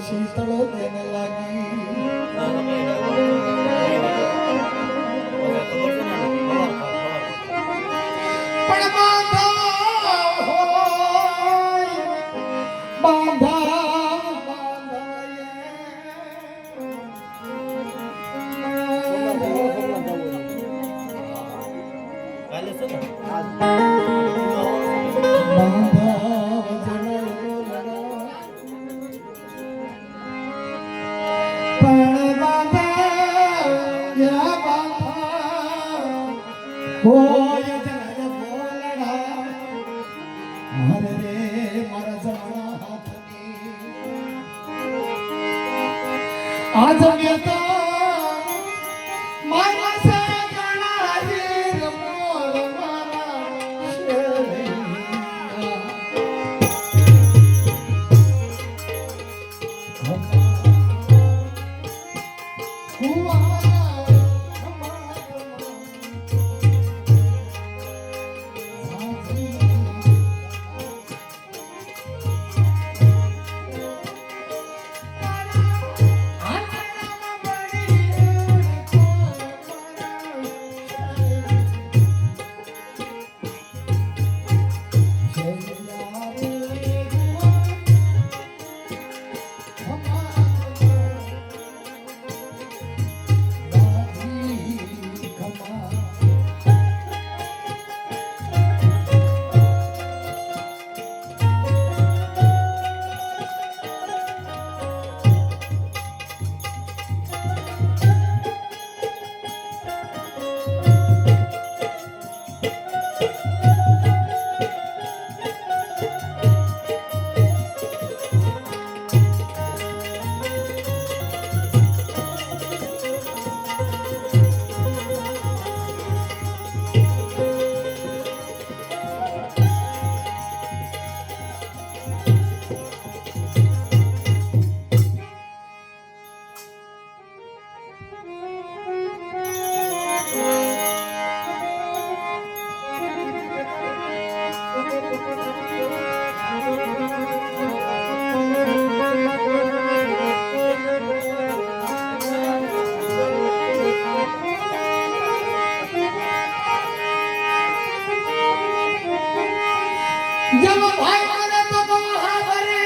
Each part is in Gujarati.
શીતળો તેને લાગી आज मैं तो मारा से गणा हीर मोर मारा जब भाई माने तो महावरे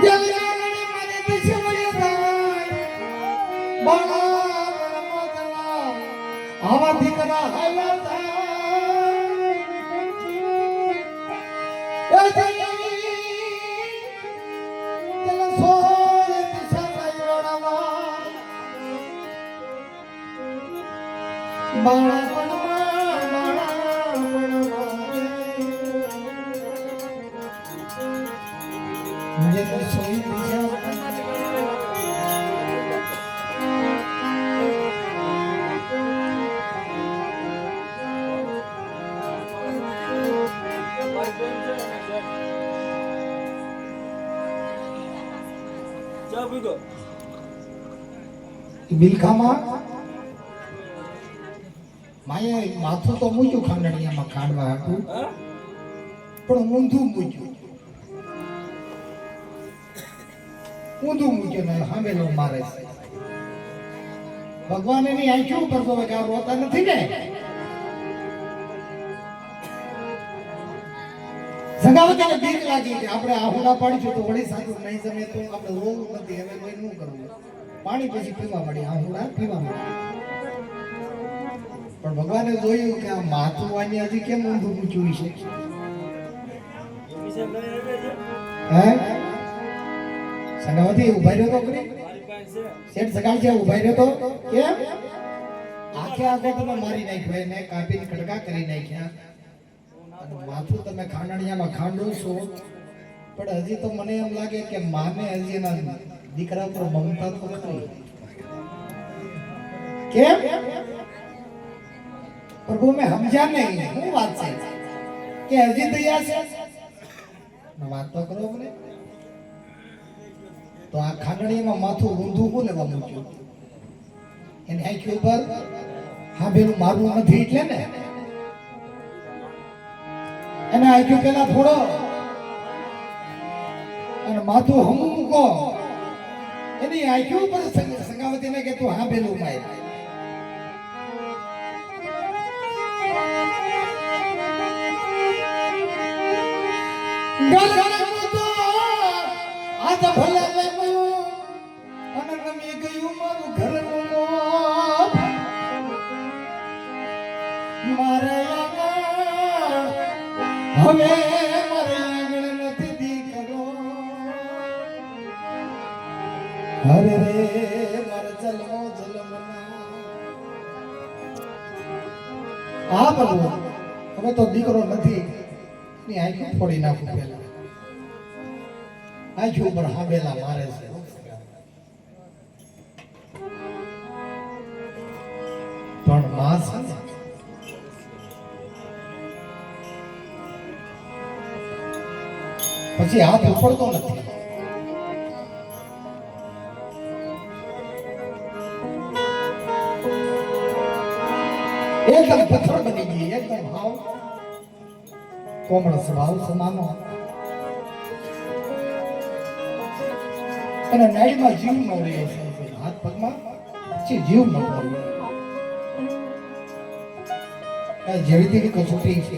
जब रानी माने पीछे मुड़े जाए बड़ा बड़ा मतला आवा दिखना है लता ऐसे चल सोए दिशा कयोड़वा बड़ा જેને સોઈ બીજા બિલખામાં માએ માથું તો મૂક્યું ખાંડણિયામાં ખાંડવા હતું પણ ઊંધું મૂક્યું ને હામેલો મારે છે ભગવાન એની આંખો ઉપર તો કે આ રોતા નથી ને સંગાવતાને બીક લાગી કે આપણે આહુડા પાડીશું તો વળી સાચું નહીં જમે તો આપણે રોવું નથી હવે કોઈ શું કરવું પાણી પછી પીવા મળી આહુડા પીવા મળી પણ ભગવાને જોયું કે આ માથું વાની હજી કેમ ઊંધું મૂક્યું છે હે સંગાવતી ઉભા રહ્યો તો કરી શેઠ સગાલ છે ઉભા રહ્યો તો કેમ આખે આખો તમે મારી નાખ્યો એને કાપીને કડકા કરી નાખ્યા માથું તમે ખાંડણિયામાં ખાંડો છો પણ હજી તો મને એમ લાગે કે માને હજી એના દીકરા પર મમતા તો ખરી કેમ પ્રભુ મેં સમજ્યા નહીં શું વાત છે કે હજી તૈયાર છે વાત તો કરો મને તો આ ખાંડણીમાં માથું ઊંધું હું લેવા મૂક્યું એની આંખી ઉપર હા બેનું મારવું નથી એટલે ને એને આંખી પેલા ફોડો અને માથું હમું મૂકો એની આંખી ઉપર સંગાવતીને કે તું હા બેનું માય આજ ભલે અને ગમી ગયું મારું ઘરનું મારે હવે મારે આંગણ નથી દીકરો હરે રે મારે જલમો હા પ્રભુ હવે તો દીકરો નથી ની આંખો ફોડી નાખું પેલા આંખો ઉપર હાંભેલા મારે છે પણ માસ પછી હાથ ઉપડતો નથી એકદમ પથ્થર બની ગઈ એકદમ હાવ કોમળ સ્વભાવ સમાનો અને નાડીમાં જીવ ન રહ્યો છે હાથ પગમાં જીવ ન રહ્યો જેવી તેવી કસોટી છે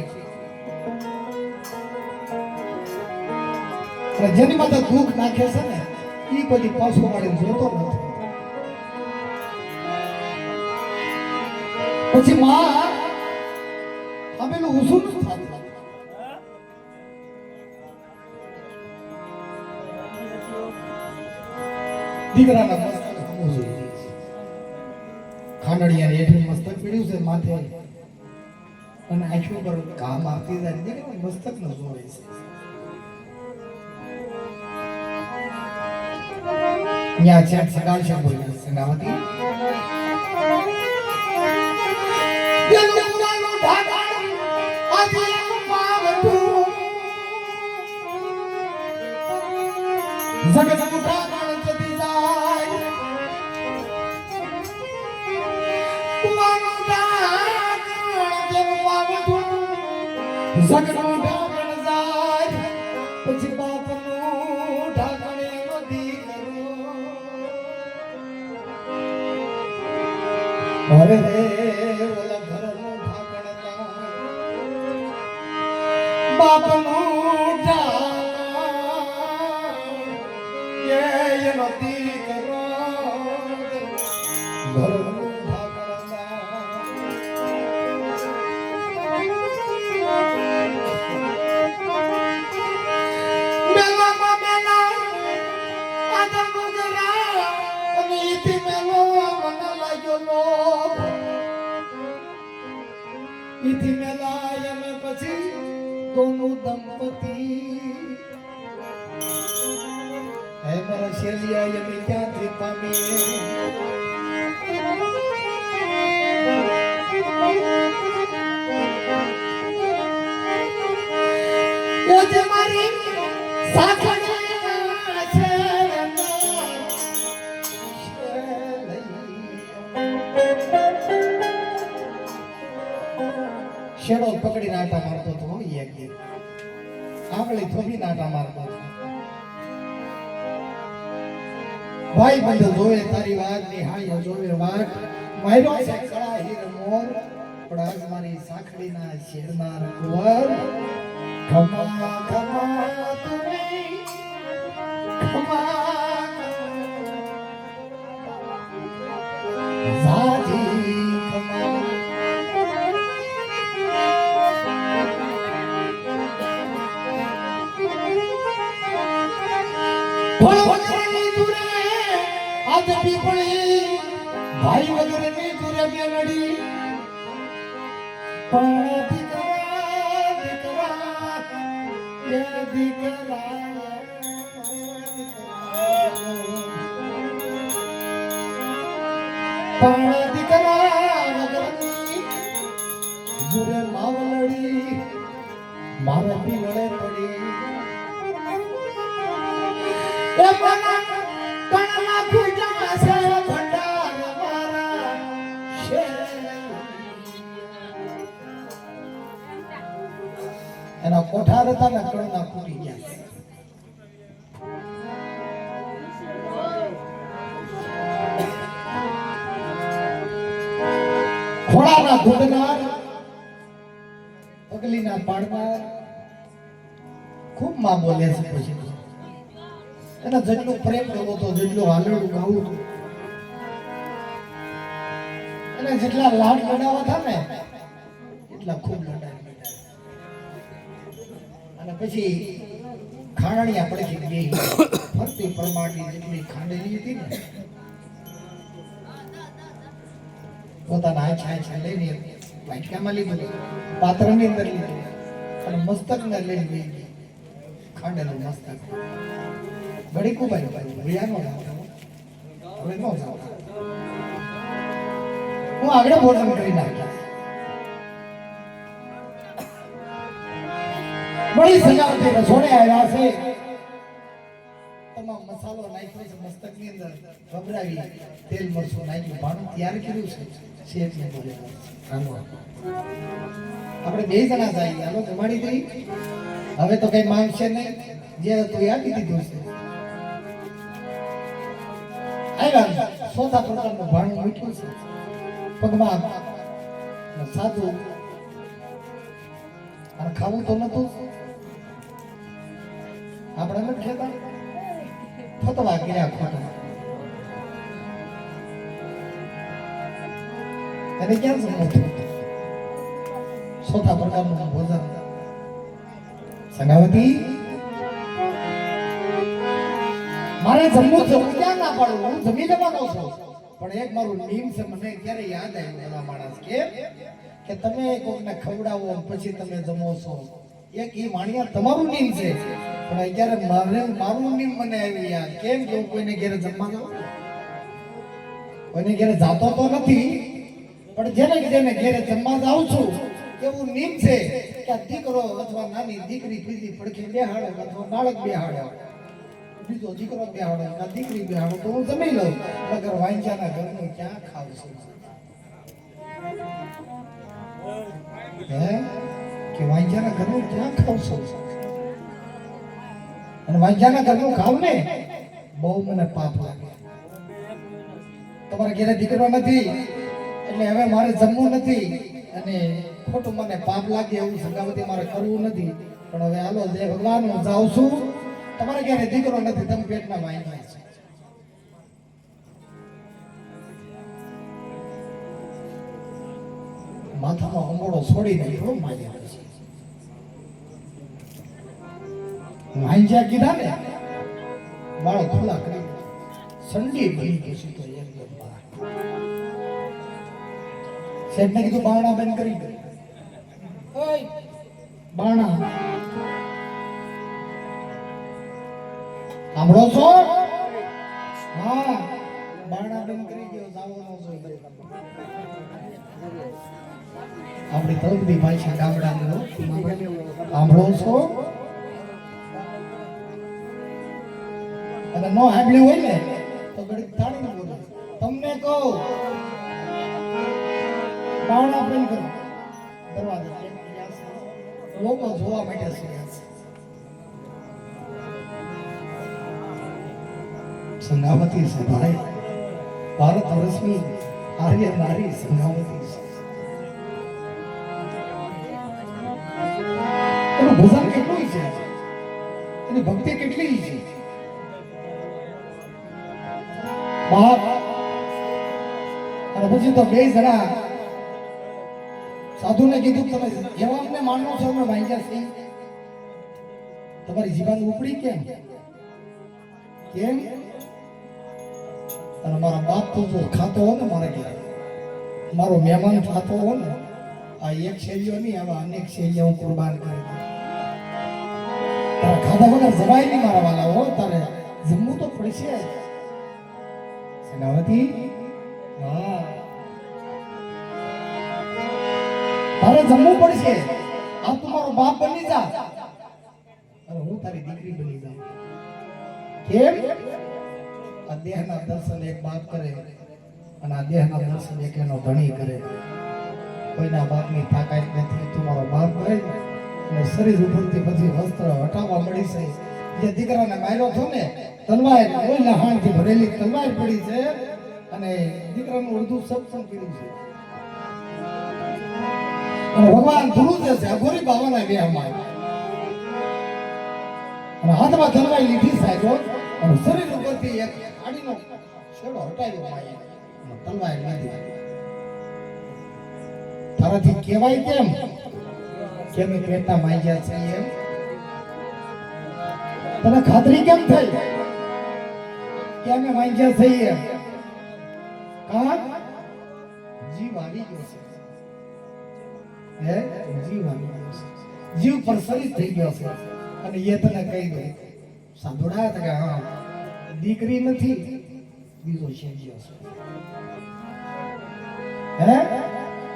અને જેની માથે દુઃખ નાખે છે ને એ બધી પાછો વાળી જોતો નથી પછી માં હમેલું ઉસું થતું દીકરાના મસ્તક હમું જોઈએ ખાંડણિયાને હેઠળ મસ્તક પીડ્યું છે માથે અને આંખો પર કામ આપતી જાય દીકરા મસ્તક ન જોવે છે ન્યા ચેટ સગાળ છે બોલ્યા સંગાવતી યલુવાનું ઢાકણ આજે પાવતું જગત મુઠા જતી જાય કુવાનું ઢાકણ જેમ પાવતું જગત મુઠા જાય પછી બાપનું ઢાકણ એનો દીકરો અરે રે ઓલા ઘરનું ઢાકણ બાપનું ઢાકણ એનો દીકરો ઘરનું ઢાકણ મેલામાં મેલા આદમ ગુજરા અને ઈથી મેલો મને લાગ્યો લોભ ઈથી મેલાય અમે પછી દોનું દંપતી હે મારા શેલિયા એમ ક્યાંથી પામીએ એ જે મારી સાખડ શેડો પકડી નાટા મારતો તો એક એક આંગળી થોભી નાટા મારતો ભાઈ બંધ જોવે તારી વાત નિહાળ્યો જોવે વાત માર્યો છે કળા હીર મોર પણ આજ મારી સાખડીના શેરનાર કુંવર ખમા ખમા તુમે ખમા સાજી ખમા ભાઈ વગર ની તુરે મેલડી પણ દીકરા દીકરા એ દીકરા પણ દીકરા વગર ની જુરે માવલડી મારે પીવળે પડી એ મના કણના કુટા સે એના કોઠાર હતા ને કણના ફૂટી ગયા ખોળાના ઘૂંટનાર પગલીના પાડનાર ખૂબ માં બોલે છે પછી એના જેટલું પ્રેમ કરવો તો જેટલું હાલડું ગાવું અને જેટલા લાડ લડાવા હતા ને એટલા ખૂબ લડાય અને પછી ખાણિયા પડખી ગઈ ફરતી પરમાટી જેટલી ખાંડેલી હતી ને પોતાના આછા લઈને વાટકામાં લીધું પાત્રની અંદર લીધું અને મસ્તકને લઈને ગઈ ખાંડેલું મસ્તક ઘડી કુબાઈ ભૈયાનો હવે નો જાવ હું આગળ ભોજન કરી નાખ્યા બડી સજાવટી રસોડે આવ્યા છે તમામ મસાલો નાખ્યો છે મસ્તક ની અંદર ભભરાવી તેલ મરચું નાખ્યું ભાણું તૈયાર કર્યું છે શેફ ને બોલે હાલો આપણે બે જણા જઈએ હાલો જમાડી દઈ હવે તો કઈ માંગશે નહીં જે તું આપી દીધું છે આવ્યા ચોથા પ્રકારનું ભાણું મીઠું છે પગમાં સાદું અને ખાવું તો નતું આપણે નથી ખેતા ફતવા કર્યા ખોટા એને ક્યાં સમજતું ચોથા પ્રકારનું ભોજન સંગાવતી મારે જમવું છે હું ક્યાં ના પાડું હું જમી લેવાનો છું પણ એક મારું નિયમ છે મને ક્યારે યાદ આવ્યું પેલા માણસ કે તમે કોકને ખવડાવો પછી તમે જમો છો એક એ વાણિયા તમારું નિયમ છે પણ અત્યારે મારું નિયમ મને આવી યાદ કેમ કે હું કોઈને ઘરે જમવા જાઉં કોઈને ઘરે જાતો તો નથી પણ જેને ઘરે જમવા જાઉં છું એવું નિયમ છે કે દીકરો અથવા નાની દીકરી પીધી પડખે બેહાડે અથવા બાળક બેહાડે બીજો દીકરો બેહાડે કે દીકરી બેહાડે તો હું જમી લઉં અગર વાંચાના ઘરનું ક્યાં ખાવશું હે કે વાંચાના ઘરનું ક્યાં ખાવશો અને વાંચાના ઘરનું ખાવ ને બહુ મને પાપ લાગે તમારા ઘરે દીકરો નથી એટલે હવે મારે જમવું નથી અને ખોટું મને પાપ લાગે એવું સંગાવતી મારે કરવું નથી પણ હવે હાલો જય ભગવાન હું જાઉં છું તમારે ઘરે દીકરો નથી તમે પેટના વાંચા છે માથામાં અંગોળો છોડી નાખ્યો માર્યા પછી વાંચ્યા કીધા ને વાળો ખુલ્લા કરી સંડી બની ગઈ છે તો એકદમ બહાર શેઠ ને કીધું બારણા બંધ કરી દે બારણા સાંભળો છો? હા, બારણા બંધ કરી ગયો, જાવો ન જોઈએ. આપણી તળપદી ભાષા ગામડાની હો. સાંભળો છો? અને નો સાંભળ્યું હોય ને તો ઘડીક તાળીને બોલો. તમને કહું, બારણા બંધ કરો, દરવાજા લોકો જોવા માટે છે. સંગાવતી સભાએ ભારત વર્ષની આર્ય નારી સંગાવતી છે. એનું ભજન કેટલું છે, એની ભક્તિ કેટલી છે. બાપ અને પછી તો બે જણા સાધુને કીધું, તમે જેવા અમને માનો છો અમે વાંચ્યા છે, તમારી જીવાન ઉપડી કેમ? કેમ? અને મારા બાપ તો જો ખાતો હો ને, મારે કે મારો મહેમાન ખાતો હો ને, આ એક શૈલીઓ નહીં, આવા અનેક શૈલીઓ હું કુરબાન કરી દઉં. તારા ખાધા વગર જવાય નહીં મારા વાલા હો, તારે જમવું તો પડશે. સેનાવતી, હા, તારે જમવું પડશે. આ તું મારો બાપ બની જા અને હું તારી દીકરી બની જાઉં. કેમ? આ દેહના દર્શન એક બાપ કરે અને આ દેહના દર્શન એક એનો ધણી કરે. કોઈના બાપની તાકાત નથી, તું મારો બાપ કરે અને શરીર ઉપરથી પછી વસ્ત્ર હટાવવા મળી છે. જે દીકરાને માર્યો છો ને, તલવાર કોઈ લહાણથી ભરેલી તલવાર પડી છે અને દીકરાનું અડધું સત્સંગ કર્યું છે. અને ભગવાન ધ્રુવ છે, અઘોરી બાવાના વેહમાં અને હાથમાં તલવાર લીધી સાહેબ અને શરીર ઉપરથી એક આડીનો છેડો હટાવ્યો માએ અને તલવાર લીધી. તારાથી કહેવાય કેમ કે મેં પેટના માગ્યા છે? એમ તને ખાતરી કેમ થઈ કે અમે માંગ્યા છે? એમ કા જીવ આવી ગયો છે, હે જીવ આવી ગયો છે, જીવ પ્રસરિત થઈ ગયો છે. અને એ તને કહી દે સાંભળા કે હા દીકરી નથી, બીજો શેઠિયો છે. હે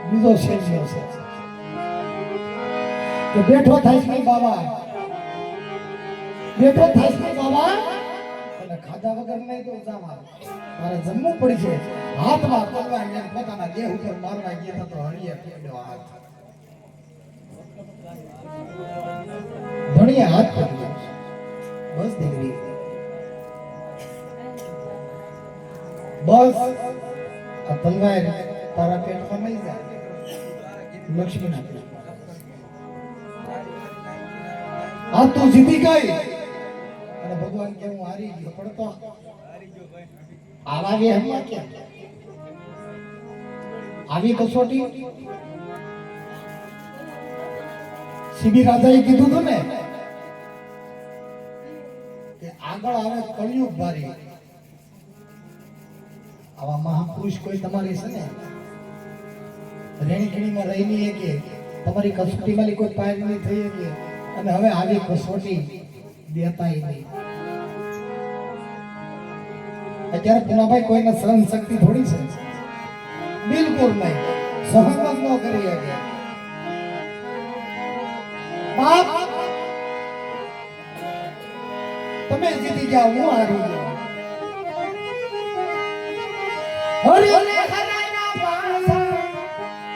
બીજો શેઠિયો છે. તો બેઠો થાય છે બાબા, બેઠો થાય છે બાબા, અને ખાધા વગર નહીં તો જાવા મારે જમવું પડશે. હાથમાં તલવાર ને પોતાના દેહ ઉપર મારવા ગયા તો હરિયે પકડ્યો હાથ, ધણીએ હાથ પકડ્યો. બસ દીકરી, બસ આ તલવાર તારા પેટમાં નહીં જાય. લક્ષ્મી ના પેટ આ તું જીતી ગઈ અને ભગવાન કે હું હારી ગયો. પડતો આવા વેહમાં કેમ? આવી કસોટી સીબી રાજાએ કીધું હતું ને કે આગળ આવે કળિયુગ ભારી. આવા મહાપુરુષ કોઈ તમારી છે ને રેણીખીણીમાં રહીને કે તમારી કસોટીમાં કોઈ પાર નહીં થઈ કે અને હવે આવી કસોટી દેતાય નહીં. અત્યારે પુનાભાઈ કોઈને સહન શક્તિ થોડી છે, બિલકુલ નહીં, સહન જ ન કરી શકે. બાપ તમે જીતી ગયા, હું હારી ગયો. હરિને હરાયના પાસા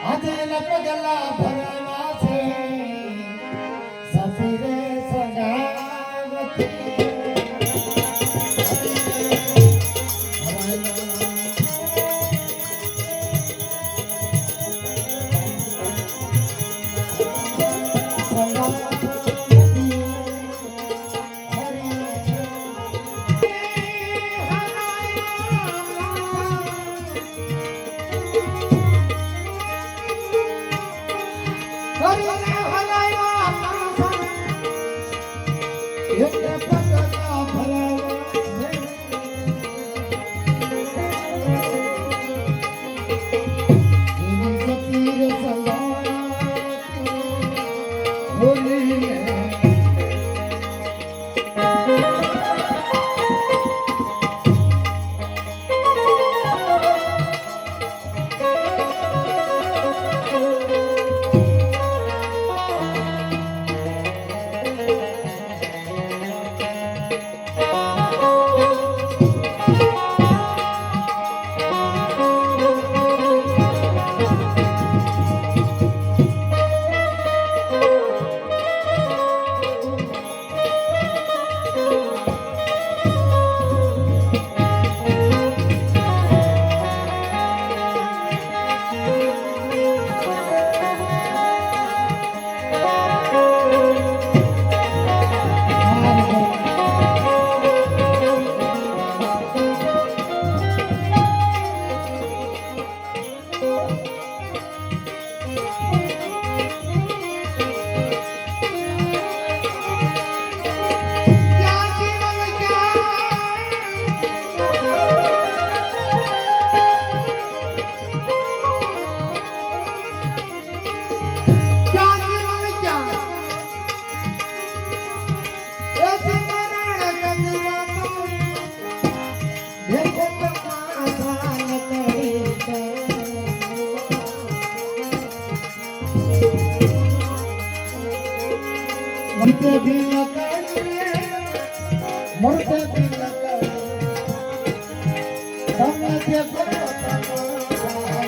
આજે લપગલા ભરવા છે. સસરે સગાવતી મરતે દિલ મરતે દિલ તમે જે કરો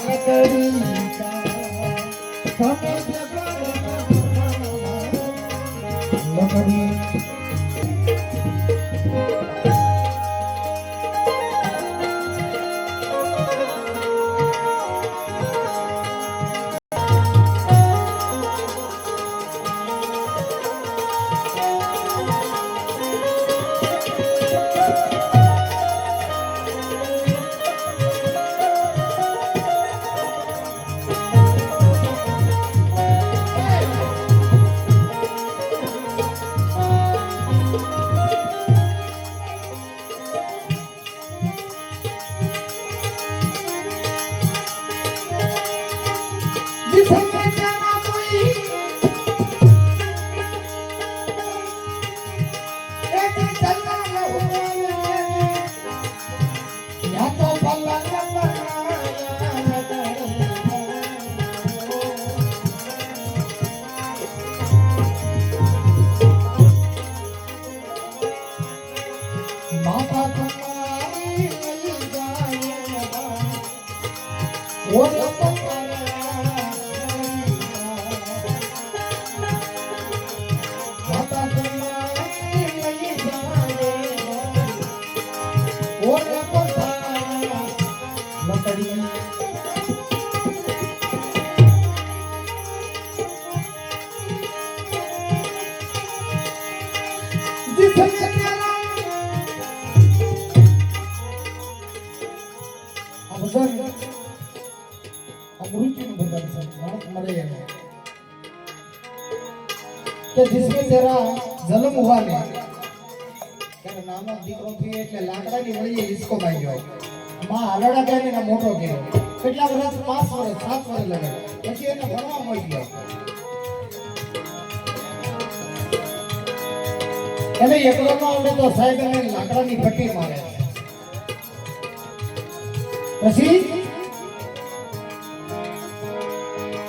લકડી તમે જે કરો લકડી कि जिसमें तेरा जन्म हुआ ने तेरा नाम दीकरो थी એટલે લાકડાની વળીએ હિસકો માંગ્યો માં હાલડા ગાને ના મોટો કર્યો કેટલા વર્ષ 5 વર્ષ 7 વર્ષ લગાડ્યા પછી એને ભણવા મળી ગયો એને એકલો નો આવડે તો સાહેબ એને લાકડાની ફટી મારે પછી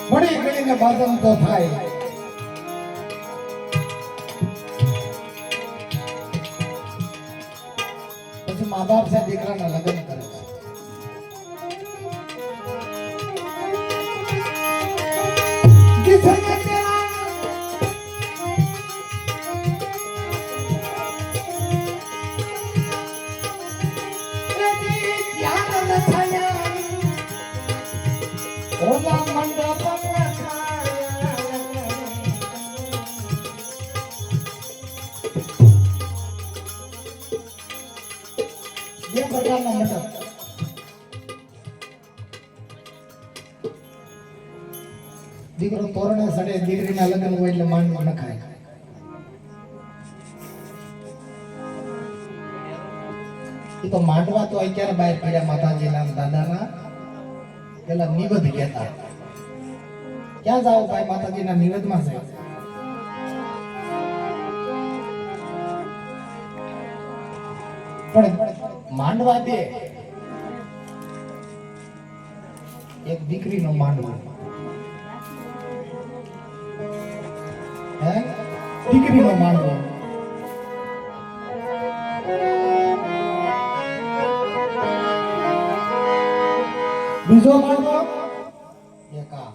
બડી ગણીને બાદમ તો થાય माँ बाप से दीकरा ना लगन करे ये प्रकारना मटन દીકરો તોરણે સડે દીકરીના લગ્ન હોય એટલે માંડવો ન ખાય એ તો માંડવા તો અત્યારે બહાર પડ્યા માતાજીના દાદાના પેલા નિવેદ કહેતા ક્યાં જાવ ભાઈ માતાજીના નિવેદમાં છે પણ માંડવા દે એક દીકરીનો માંડવો હે દીકરીનો માંડવો બીજો માંડવો એકા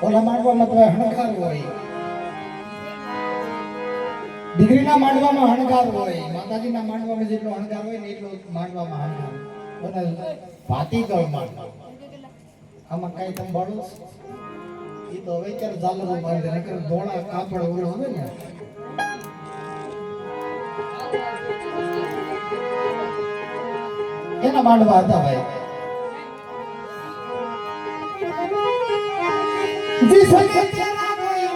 ઓલા માંડવામાં તો હણકાર હોય દીકરીના માંડવામાં હણકાર હોય માતાજીના માંડવામાં જેટલો હણકાર હોય ને એટલો માંડવામાં હણકાર હોય ભાતીગળ માંડવા આમાં કઈ સંભાળો એ તો હવે ક્યારે ઝાલરો મારી દે નકર ધોળા કાપડ ઓલો હવે ને એના માંડવા હતા ભાઈ જી સંગે તેરા કોઈ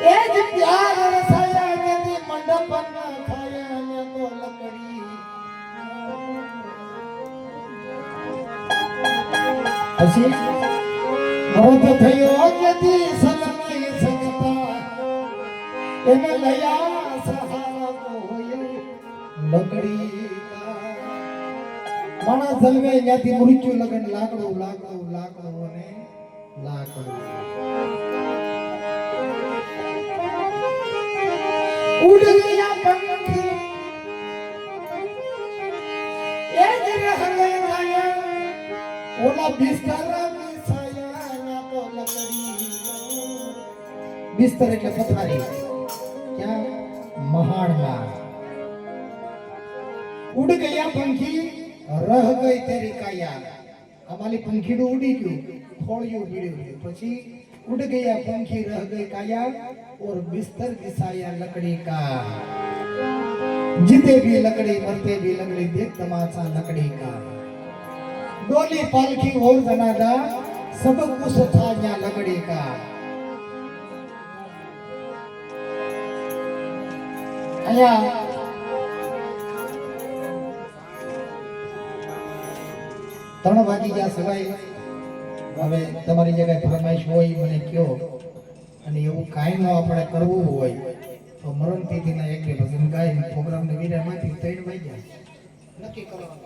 એ જ પ્યાર રસાયા કે મંડપ ના ખાયા ને તો લકડી પછી મોત થયો કે સલમાઈ સકતા એને લયા સહારા હોય લકડી માણસ જન્મે ત્યાંથી મૃત્યુ લગન લાકડું લાકડું લાકડું અને બિસ્તર બિછાયા તો લકડી બિસ્તર એટલે પથારી ક્યાં મહાણમાં ઉડ ગયા પંખી રહ ગઈ તેરી કાયા અમારી પંખીડું ઉડી ગયું ખોળિયું ઉડ્યું પછી उड़ गया पंखी रह गए काया और बिस्तर बिछाया लकड़ी का जीते भी लकड़ी मरते भी लकड़ी देख तमाशा लकड़ी का डोली पालकी और जनाजा सब कुछ था यहाँ लकड़ी का અહીંયા 3 વાગી ગયા સવાય હવે તમારી જગ્યાએ ફરમાઈશ હોય મને કયો અને એવું કાંઈ ન આપણે કરવું હોય તો મરણ તિથિના એક બે ભજન ગાઈને પ્રોગ્રામને વિરામમાંથી 3 વાગ્યા નક્કી કરવાનું